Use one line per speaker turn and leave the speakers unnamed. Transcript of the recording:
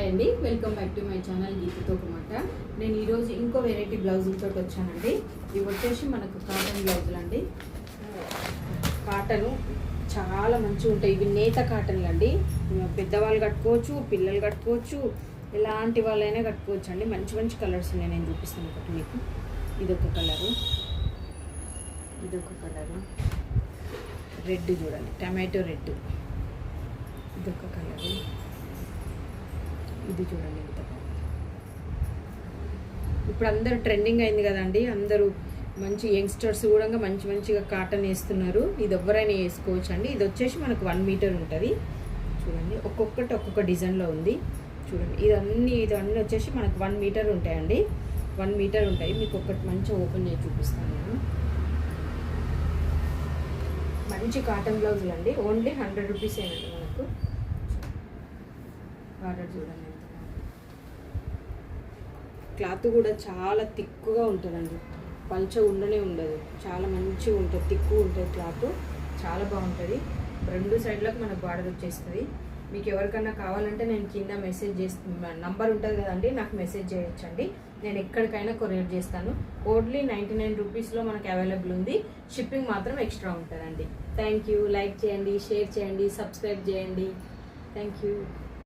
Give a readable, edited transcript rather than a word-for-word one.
అండి, welcome back to my channel గీతతో మాట. నేను ఈరోజు ఇంకో వెరైటీ బ్లౌజులతో వచ్చానండి. ఇవి వచ్చేసి మనకు కాటన్ బ్లౌజులు అండి. కాటను చాలా మంచిగా ఉంటాయి. ఇవి నేత కాటన్లు అండి. పెద్దవాళ్ళు కట్టుకోవచ్చు, పిల్లలు కట్టుకోవచ్చు, ఎలాంటి వాళ్ళైనా కట్టుకోవచ్చు అండి. మంచి మంచి కలర్స్ ఉన్నాయి, నేను చూపిస్తాను ఒకటి మీకు. ఇదొక కలరు, ఇదొక కలరు, రెడ్ చూడండి, టమాటో రెడ్. ఇదొక కలరు, ఇది చూడండి ఎంత బాగుంది. ఇప్పుడు అందరూ ట్రెండింగ్ అయింది కదండి, అందరూ మంచి యంగ్స్టర్స్ కూడా మంచి మంచిగా కాటన్ వేస్తున్నారు. ఇది ఎవరైనా వేసుకోవచ్చు అండి. ఇది వచ్చేసి మనకు 1 మీటర్ ఉంటుంది చూడండి. ఒక్కొక్కటి ఒక్కొక్క డిజైన్లో ఉంది చూడండి. ఇదన్నీ వచ్చేసి మనకు 1 మీటర్ ఉంటాయండి. 1 మీటర్ ఉంటాయి. మీకు ఒకటి మంచిగా ఓపెన్ చేసి చూపిస్తాను నేను. మంచి కాటన్ బ్లౌజులు అండి. ఓన్లీ 100 రూపీస్ ఏనండి మనకు. బార్డర్ చూడండి ఎంత బాగుంది. క్లాత్ కూడా చాలా థిక్గా ఉంటుందండి, పల్చ ఉండనే ఉండదు. చాలా మంచిగా ఉంటుంది, థిక్గా ఉంటుంది క్లాత్, చాలా బాగుంటుంది. 2 సైడ్లకు మనకు బార్డర్ వచ్చేస్తుంది. మీకు ఎవరికన్నా కావాలంటే నేను కింద మెసేజ్ చేస్తాను, నంబర్ ఉంటుంది కదండి, నాకు మెసేజ్ చేయొచ్చండి. నేను ఎక్కడికైనా కొరియర్ చేస్తాను. ఓన్లీ 99 రూపీస్లో మనకు అవైలబుల్ ఉంది. షిప్పింగ్ మాత్రం ఎక్స్ట్రా ఉంటుందండి. Thank you. లైక్ చేయండి, షేర్ చేయండి, సబ్స్క్రైబ్ చేయండి. Thank you.